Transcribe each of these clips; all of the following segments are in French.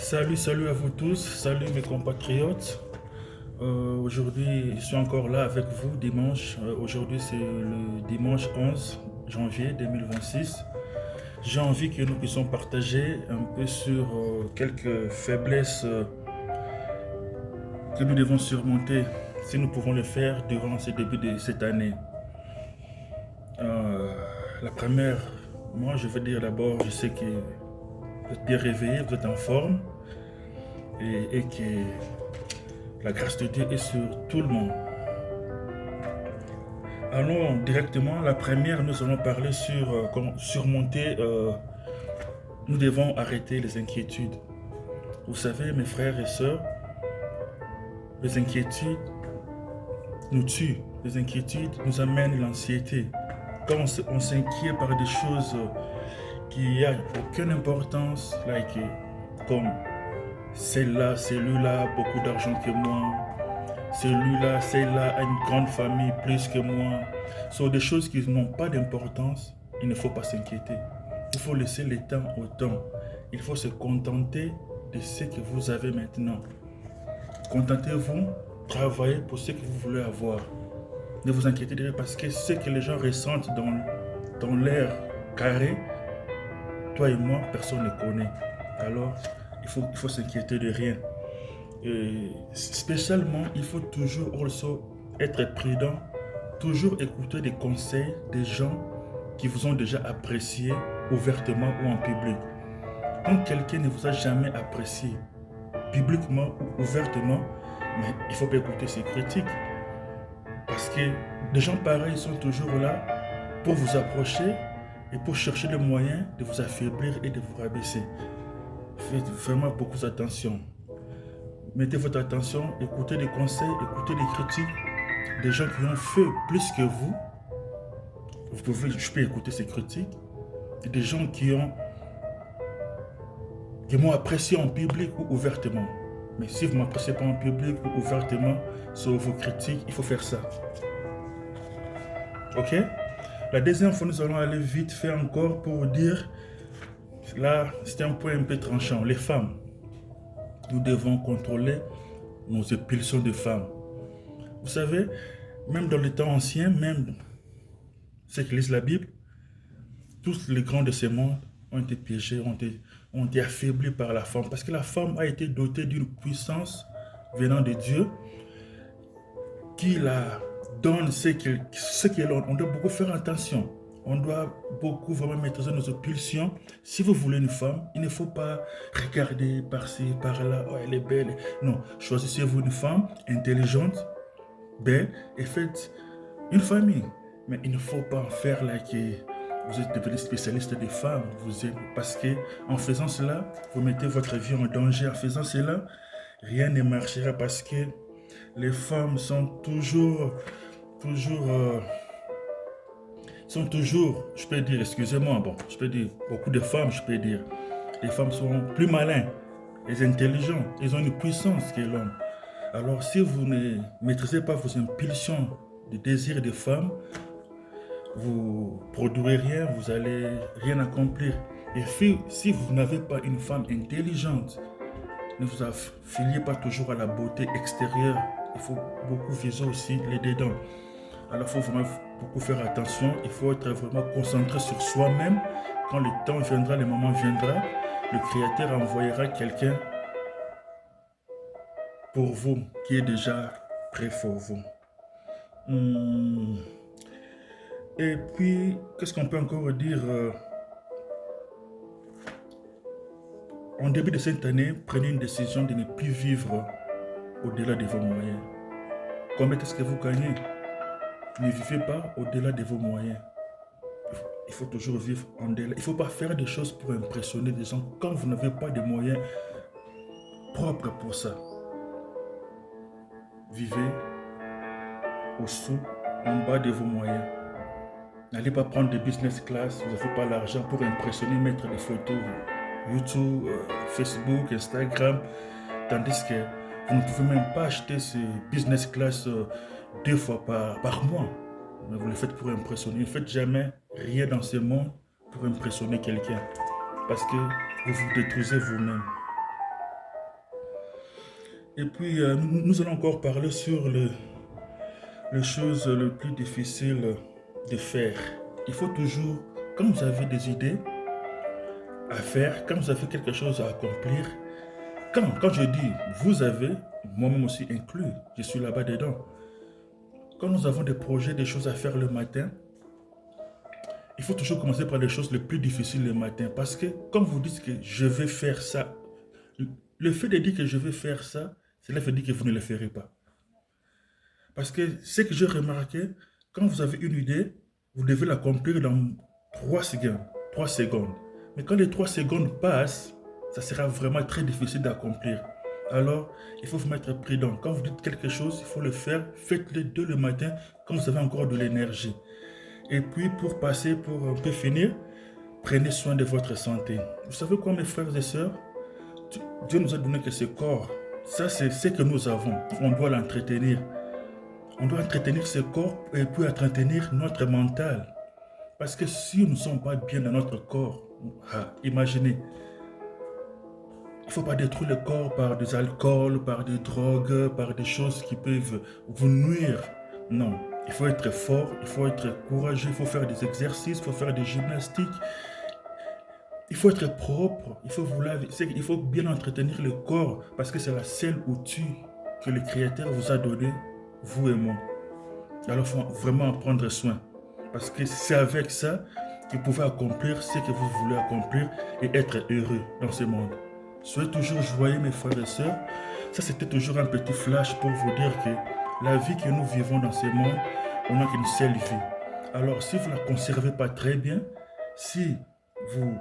Salut à vous tous, salut mes compatriotes. Aujourd'hui, je suis encore là avec vous dimanche. Aujourd'hui, c'est le dimanche 11 janvier 2026. J'ai envie que nous puissions partager un peu sur quelques faiblesses que nous devons surmonter si nous pouvons le faire durant ce début de cette année. Euh, la première, moi je veux dire d'abord, je sais que vous êtes bien réveillés, vous êtes en forme et que la grâce de Dieu est sur tout le monde. Allons directement. La première, nous allons parler sur comment surmonter. Nous devons arrêter les inquiétudes. Vous savez, mes frères et sœurs, les inquiétudes nous tuent. Les inquiétudes nous amènent l'anxiété. Quand on s'inquiète par des choses qui n'ont aucune importance, comme celle-là, celui-là, beaucoup d'argent que moi, celui-là, celle-là a une grande famille plus que moi. Ce sont des choses qui n'ont pas d'importance. Il ne faut pas s'inquiéter. Il faut laisser le temps au temps. Il faut se contenter de ce que vous avez maintenant. Contentez-vous, travaillez pour ce que vous voulez avoir. Ne vous inquiétez pas parce que ce que les gens ressentent dans l'air carré, toi et moi, personne ne connaît. Alors, il faut s'inquiéter de rien. Et spécialement, il faut toujours also être prudent, toujours écouter des conseils des gens qui vous ont déjà apprécié ouvertement ou en public. Quand quelqu'un ne vous a jamais apprécié publiquement ou ouvertement, mais il ne faut pas écouter ses critiques. Parce que des gens pareils sont toujours là pour vous approcher et pour chercher le moyen de vous affaiblir et de vous rabaisser. Faites vraiment beaucoup attention. Mettez votre attention, écoutez des conseils, écoutez des critiques des gens qui ont fait plus que vous. Je peux écouter ces critiques. Et des gens qui m'ont apprécié en public ou ouvertement. Mais si vous ne m'appréciez pas en public ou ouvertement sur vos critiques, il faut faire ça. Ok? La deuxième fois, nous allons aller vite fait encore pour dire, là, c'est un point un peu tranchant. Les femmes, nous devons contrôler nos impulsions de femmes. Vous savez, même dans les temps anciens, même ceux qui lisent la Bible, tous les grands de ce monde ont été piégés, ont été affaiblis par la femme. Parce que la femme a été dotée d'une puissance venant de Dieu qui la donne ce qu'elle est. On doit beaucoup faire attention. On doit beaucoup vraiment maîtriser nos pulsions. Si vous voulez une femme, il ne faut pas regarder par-ci, par-là. Oh, elle est belle. Non, choisissez-vous une femme intelligente, belle et faites une famille. Mais il ne faut pas en faire là que vous êtes devenu spécialiste des femmes. Parce que en faisant cela, vous mettez votre vie en danger. En faisant cela, rien ne marchera parce que les femmes sont toujours, je peux dire, excusez-moi, bon, je peux dire, beaucoup de femmes, je peux dire, les femmes sont plus malins, les intelligents, ils ont une puissance que l'homme. Alors, si vous ne maîtrisez pas vos impulsions de désir de femme, vous ne produirez rien, vous allez rien accomplir. Et si vous n'avez pas une femme intelligente, ne vous affiliez pas toujours à la beauté extérieure. Il faut beaucoup viser aussi les dedans. Alors, il faut vraiment beaucoup faire attention. Il faut être vraiment concentré sur soi-même. Quand le temps viendra, le moment viendra, le Créateur envoyera quelqu'un pour vous, qui est déjà prêt pour vous. Et puis, qu'est-ce qu'on peut encore dire en début de cette année, prenez une décision de ne plus vivre au-delà de vos moyens. Combien est-ce que vous gagnez? Ne vivez pas au-delà de vos moyens. Il faut toujours vivre en delà. Il ne faut pas faire des choses pour impressionner des gens quand vous n'avez pas de moyens propres pour ça. Vivez au-dessous, en bas de vos moyens. N'allez pas prendre des business class, vous n'avez pas l'argent pour impressionner, mettre des photos YouTube, Facebook, Instagram, tandis que vous ne pouvez même pas acheter ce business class 2 fois par mois. Mais vous le faites pour impressionner. Ne faites jamais rien dans ce monde pour impressionner quelqu'un. Parce que vous vous détruisez vous-même. Et puis, nous allons encore parler sur les choses les plus difficiles de faire. Il faut toujours, quand vous avez des idées à faire, quand vous avez quelque chose à accomplir, quand je dis vous avez, moi-même aussi inclus, je suis là-bas dedans. Quand nous avons des projets, des choses à faire le matin, il faut toujours commencer par les choses les plus difficiles le matin. Parce que quand vous dites que je vais faire ça, le fait de dire que je vais faire ça, cela veut dire que vous ne le ferez pas. Parce que ce que j'ai remarqué, quand vous avez une idée, vous devez l'accomplir dans 3 secondes. 3 secondes. Mais quand les 3 secondes passent, ça sera vraiment très difficile d'accomplir. Alors, il faut vous mettre prudent. Quand vous dites quelque chose, il faut le faire. Faites-le dès le matin quand vous avez encore de l'énergie. Et puis, pour un peu finir, prenez soin de votre santé. Vous savez quoi, mes frères et sœurs? Dieu nous a donné que ce corps. Ça, c'est ce que nous avons. On doit l'entretenir. On doit entretenir ce corps et puis entretenir notre mental. Parce que si nous ne sommes pas bien dans notre corps, imaginez, il ne faut pas détruire le corps par des alcools, par des drogues, par des choses qui peuvent vous nuire. Non, il faut être fort, il faut être courageux, il faut faire des exercices, il faut faire des gymnastiques. Il faut être propre, il faut vous laver, il faut bien entretenir le corps parce que c'est la seule outil que le Créateur vous a donné, vous et moi. Alors, il faut vraiment en prendre soin. Parce que c'est avec ça que vous pouvez accomplir ce que vous voulez accomplir et être heureux dans ce monde. Soyez toujours joyeux, mes frères et sœurs. Ça, c'était toujours un petit flash pour vous dire que la vie que nous vivons dans ce monde, on n'a qu'une seule vie. Alors, si vous ne la conservez pas très bien, si vous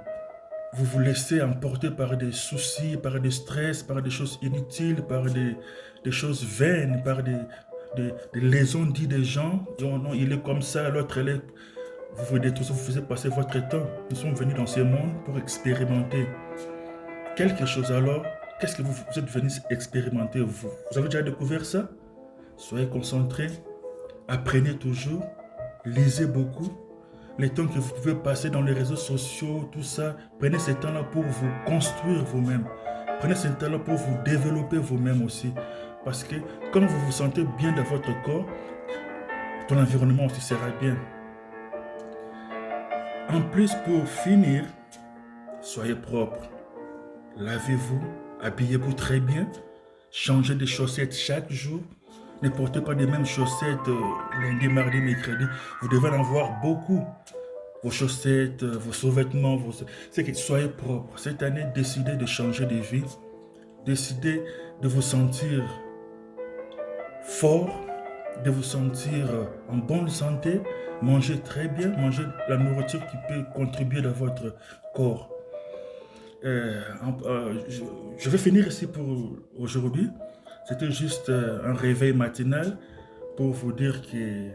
vous laissez emporter par des soucis, par des stress, par des choses inutiles, par des choses vaines, par des lésions dites des gens. Oh non, il est comme ça, l'autre, elle est... Vous vous détruisez, vous faisiez passer votre temps. Nous sommes venus dans ce monde pour expérimenter quelque chose. Alors, qu'est-ce que vous êtes venus expérimenter, vous avez déjà découvert ça? Soyez concentrés, apprenez toujours, lisez beaucoup. Les temps que vous pouvez passer dans les réseaux sociaux, tout ça, prenez ce temps-là pour vous construire vous-même. Prenez ce temps-là pour vous développer vous-même aussi. Parce que quand vous vous sentez bien dans votre corps, ton environnement aussi sera bien. En plus, pour finir, soyez propre. Lavez-vous, habillez-vous très bien. Changez de chaussettes chaque jour. Ne portez pas les mêmes chaussettes lundi, mardi, mercredi. Vous devez en avoir beaucoup. Vos chaussettes, vos sous-vêtements, c'est que soyez propre. Cette année, décidez de changer de vie. Décidez de vous sentir fort, de vous sentir en bonne santé. Mangez très bien, mangez la nourriture qui peut contribuer dans votre corps. Je vais finir ici pour aujourd'hui. C'était juste un réveil matinal pour vous dire que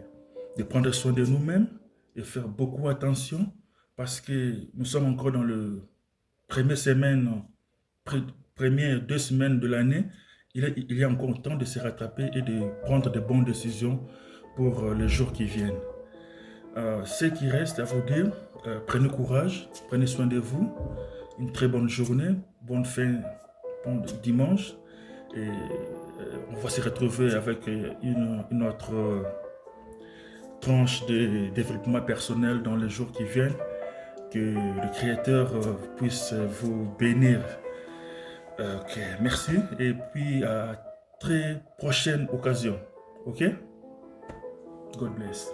de prendre soin de nous-mêmes et faire beaucoup attention parce que nous sommes encore dans le première semaine, première 2 semaines de l'année. Il y a encore temps de se rattraper et de prendre de bonnes décisions pour les jours qui viennent. Ce qui reste à vous dire, prenez courage, prenez soin de vous. Une très bonne journée, bon dimanche. Et on va se retrouver avec une autre tranche de développement personnel dans les jours qui viennent. Que le Créateur puisse vous bénir. Ok, merci. Et puis à très prochaine occasion. Ok? God bless.